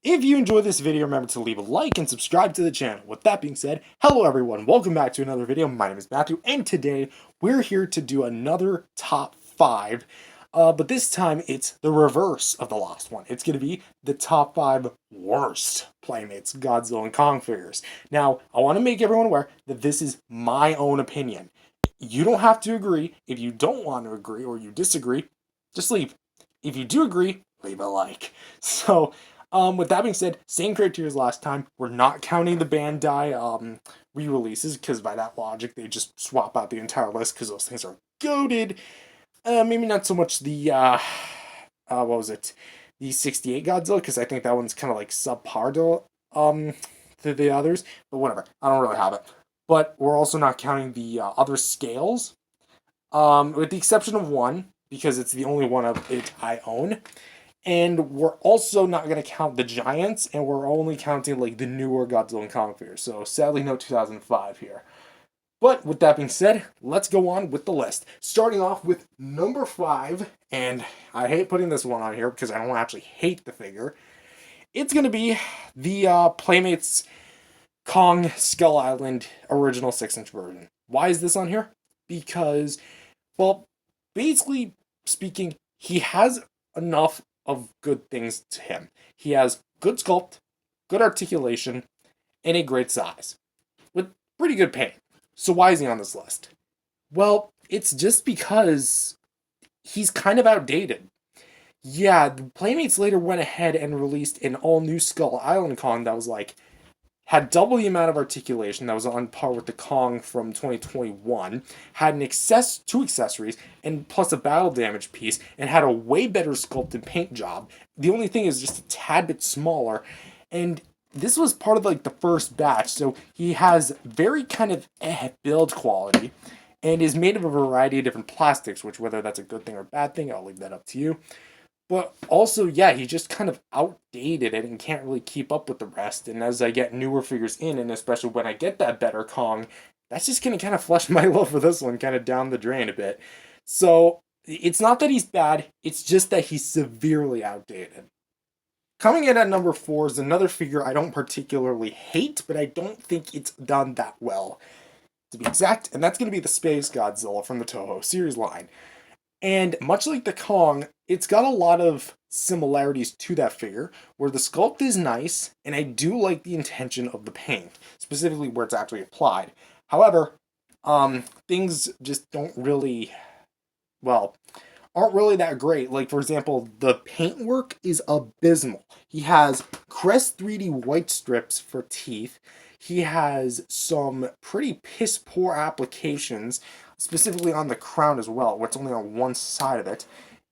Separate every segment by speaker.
Speaker 1: If you enjoyed this video, remember to leave a like and subscribe to the channel. With that being said, hello everyone, welcome back to another video. My name is Matthew, and today we're here to do another top 5. But this time it's the reverse of the last one. It's going to be the top 5 worst Playmates Godzilla and Kong figures. Now, I want to make everyone aware that this is my own opinion. You don't have to agree. If you don't want to agree or you disagree, just leave. If you do agree, leave a like. With that being said, same criteria as last time. We're not counting the Bandai re-releases, because by that logic, they just swap out the entire list because those things are goated. Maybe not so much the, what was it? The 68 Godzilla, because I think that one's kind of like subpar to the others, but whatever. I don't really have it. But we're also not counting the other scales, with the exception of one, because it's the only one of it I own. And we're also not going to count the giants, and we're only counting like the newer Godzilla and Kong figures. So sadly, no 2005 here. But with that being said, let's go on with the list. Starting off with number 5, and I hate putting this one on here because I don't actually hate the figure. It's going to be the Playmates Kong Skull Island original 6-inch version. Why is this on here? Because, well, basically speaking, he has enough of good things to him. He has good sculpt, good articulation, and a great size, with pretty good paint. So why is he on this list? Well, it's just because he's kind of outdated. Yeah, the Playmates later went ahead and released an all-new Skull Island Kong that was like, had double the amount of articulation, that was on par with the Kong from 2021, had two accessories, and plus a battle damage piece, and had a way better sculpted paint job. The only thing is just a tad bit smaller, and this was part of like the first batch, so he has very kind of build quality, and is made of a variety of different plastics, which whether that's a good thing or bad thing, I'll leave that up to you. But also, yeah, he's just kind of outdated and can't really keep up with the rest. And as I get newer figures in, and especially when I get that better Kong, that's just going to kind of flush my love for this one kind of down the drain a bit. So it's not that he's bad, it's just that he's severely outdated. Coming in at number 4 is another figure I don't particularly hate, but I don't think it's done that well, to be exact. And that's going to be the Space Godzilla from the Toho series line. And much like the Kong, it's got a lot of similarities to that figure, where the sculpt is nice, and I do like the intention of the paint, specifically where it's actually applied. However, things just don't really, well, aren't really that great. Like, for example, the paintwork is abysmal. He has Crest 3D white strips for teeth. He has some pretty piss poor applications, specifically on the crown as well, where it's only on one side of it.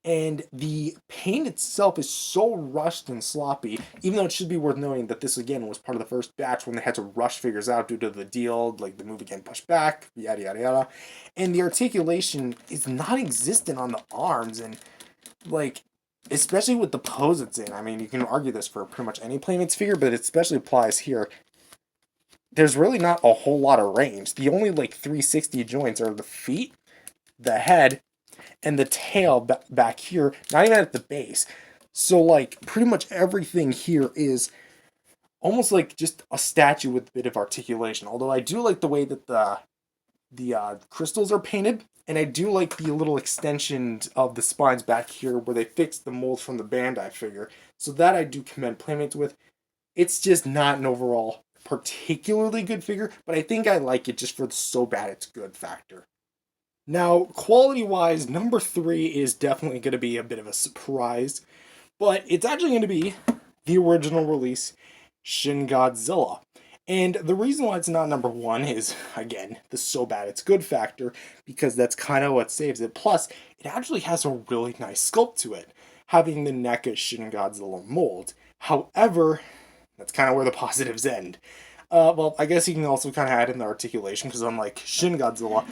Speaker 1: And the paint itself is so rushed and sloppy, even though it should be worth noting that this, again, was part of the first batch when they had to rush figures out due to the deal, like the movie getting pushed back, yada yada yada. And the articulation is non-existent on the arms, and, like, especially with the pose it's in. I mean, you can argue this for pretty much any Playmates figure, but it especially applies here. There's really not a whole lot of range. The only, like, 360 joints are the feet, the head, and the tail back here, not even at the base. So, like, pretty much everything here is almost like just a statue with a bit of articulation. Although I do like the way that the crystals are painted, and I do like the little extension of the spines back here where they fixed the molds from the Bandai figure. So that I do commend Playmates with. It's just not an overall particularly good figure, but I think I like it just for the so bad it's good factor. Now, quality-wise, number 3 is definitely going to be a bit of a surprise, but it's actually going to be the original release, Shin Godzilla. And the reason why it's not number 1 is, again, the so bad it's good factor, because that's kind of what saves it. Plus, it actually has a really nice sculpt to it, having the NECA Shin Godzilla mold. However, that's kind of where the positives end. Well, I guess you can also kind of add in the articulation, because unlike Shin Godzilla,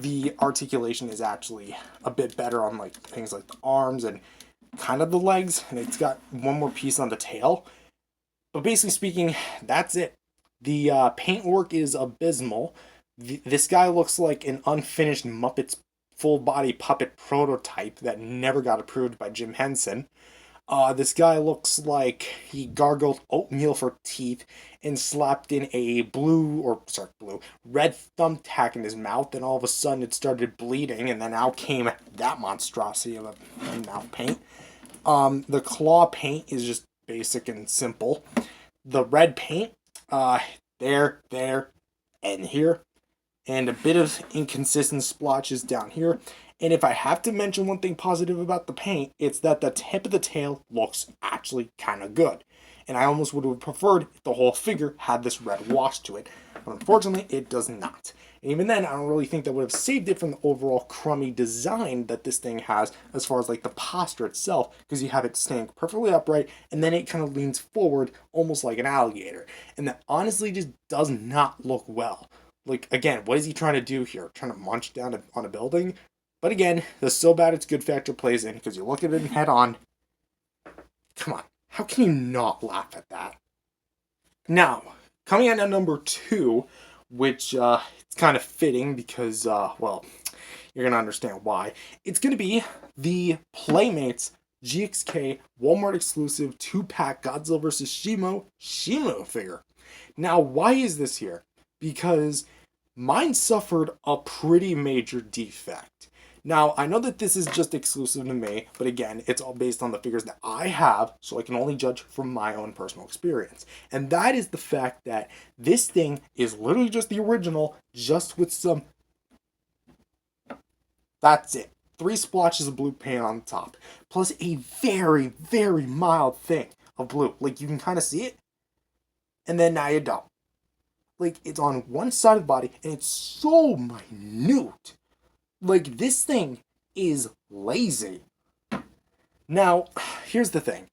Speaker 1: the articulation is actually a bit better on like things like the arms and kind of the legs, and it's got one more piece on the tail. But basically speaking, that's it. The paintwork is abysmal. This guy looks like an unfinished Muppets full-body puppet prototype that never got approved by Jim Henson. This guy looks like he gargled oatmeal for teeth and slapped in a red thumbtack in his mouth, and all of a sudden it started bleeding, and then out came that monstrosity of a mouth paint. The claw paint is just basic and simple. The red paint, there, and here, and a bit of inconsistent splotches down here. And if I have to mention one thing positive about the paint, it's that the tip of the tail looks actually kind of good. And I almost would have preferred if the whole figure had this red wash to it. But unfortunately, it does not. And even then, I don't really think that would have saved it from the overall crummy design that this thing has as far as like the posture itself, because you have it standing perfectly upright and then it kind of leans forward almost like an alligator. And that honestly just does not look well. Like, again, what is he trying to do here? Trying to munch down on a building? But again, the so bad it's good factor plays in because you look at it head on. Come on, how can you not laugh at that? Now, coming in at number 2, which it's kind of fitting because, well, you're going to understand why. It's going to be the Playmates GXK Walmart exclusive 2-pack Godzilla vs. Shimo figure. Now, why is this here? Because mine suffered a pretty major defect. Now, I know that this is just exclusive to me, but again, it's all based on the figures that I have, so I can only judge from my own personal experience. And that is the fact that this thing is literally just the original, just with some... That's it. 3 splotches of blue paint on the top, plus a very, very mild thing of blue. Like, you can kind of see it, and then now you don't. Like, it's on one side of the body, and it's so minute. Like, this thing is lazy. Now, here's the thing.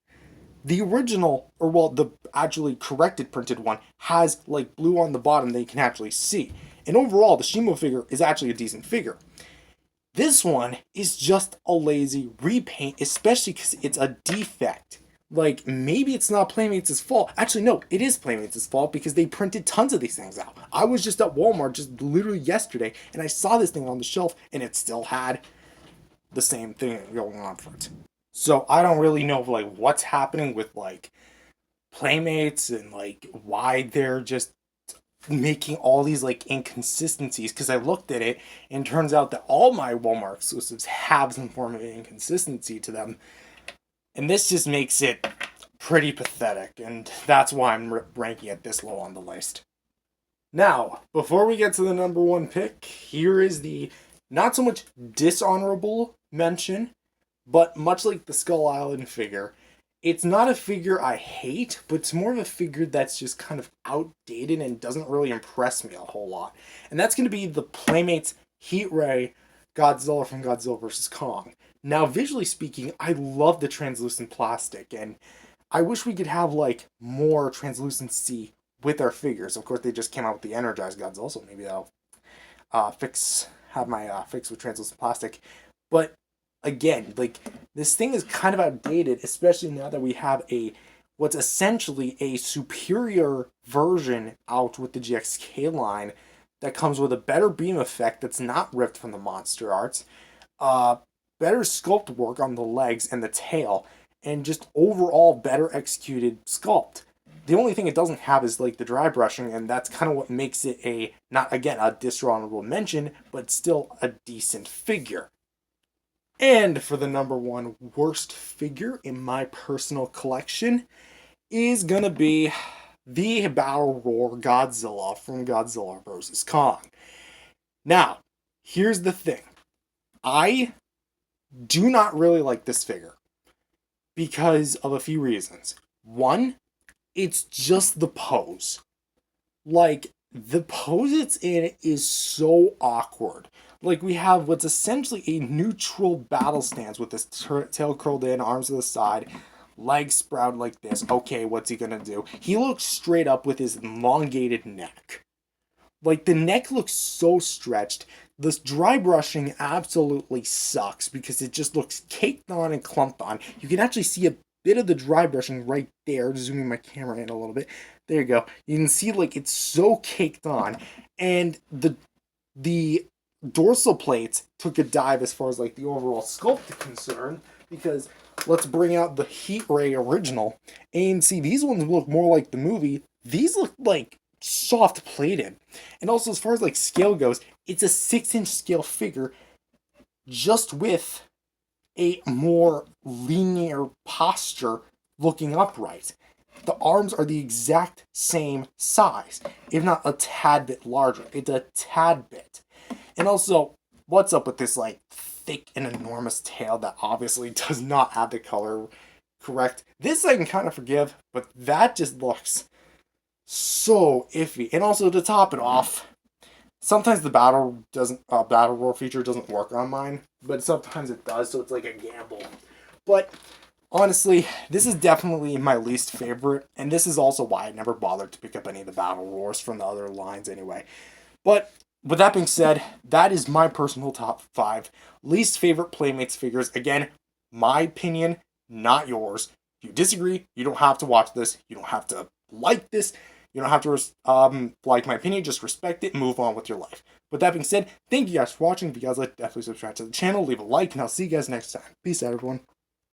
Speaker 1: The original, or well, the actually corrected printed one, has, like, blue on the bottom that you can actually see. And overall, the Shimo figure is actually a decent figure. This one is just a lazy repaint, especially because it's a defect. Like, maybe it's not Playmates' fault. Actually, no, it is Playmates' fault because they printed tons of these things out. I was just at Walmart just literally yesterday, and I saw this thing on the shelf, and it still had the same thing going on for it. So I don't really know, like, what's happening with, like, Playmates and, like, why they're just making all these, like, inconsistencies, because I looked at it, and it turns out that all my Walmart exclusives have some form of inconsistency to them. And this just makes it pretty pathetic, and that's why I'm ranking it this low on the list. Now, before we get to the number 1 pick, here is the not so much dishonorable mention, but much like the Skull Island figure, it's not a figure I hate, but it's more of a figure that's just kind of outdated and doesn't really impress me a whole lot. And that's going to be the Playmates Heat Ray Godzilla from Godzilla vs. Kong. Now, visually speaking, I love the translucent plastic, and I wish we could have, like, more translucency with our figures. Of course, they just came out with the Energized Godzilla, so maybe I'll have my fix with translucent plastic. But, again, like, this thing is kind of outdated, especially now that we have what's essentially a superior version out with the GXK line that comes with a better beam effect that's not ripped from the Monster Arts, better sculpt work on the legs and the tail, and just overall better executed sculpt. The only thing it doesn't have is, like, the dry brushing, and that's kind of what makes it not, again, a dishonorable mention, but still a decent figure. And for the number 1 worst figure in my personal collection is gonna be the Battle Roar Godzilla from Godzilla vs. Kong. Now, here's the thing. I do not really like this figure because of a few reasons. One, it's just the pose. Like, the pose it's in is so awkward. Like, we have what's essentially a neutral battle stance with this tail curled in, arms to the side, legs sprout like this. Okay, what's he gonna do? He looks straight up with his elongated neck. Like, the neck looks so stretched. This dry brushing absolutely sucks because it just looks caked on and clumped on. You can actually see a bit of the dry brushing right there. Zooming my camera in a little bit. There you go. You can see, like, it's so caked on. And the dorsal plates took a dive as far as, like, the overall sculpt is concerned. because let's bring out the Heat Ray original and see, these ones look more like the movie. These look like soft plated. And also, as far as like scale goes, it's a 6-inch scale figure, just with a more linear posture looking upright. The arms are the exact same size, if not a tad bit larger. It's a tad bit. And also, what's up with this like thick and enormous tail that obviously does not have the color correct? This I can kind of forgive, but that just looks so iffy. And also, to top it off, sometimes the battle roar feature doesn't work on mine, but sometimes it does, so it's like a gamble. But honestly, this is definitely my least favorite, and this is also why I never bothered to pick up any of the battle roars from the other lines anyway. But with that being said, that is my personal top 5 least favorite Playmates figures. Again, my opinion, not yours. If you disagree, you don't have to watch this. You don't have to like this. You don't have to like my opinion. Just respect it and move on with your life. With that being said, thank you guys for watching. If you guys like, definitely subscribe to the channel, leave a like, and I'll see you guys next time. Peace out, everyone.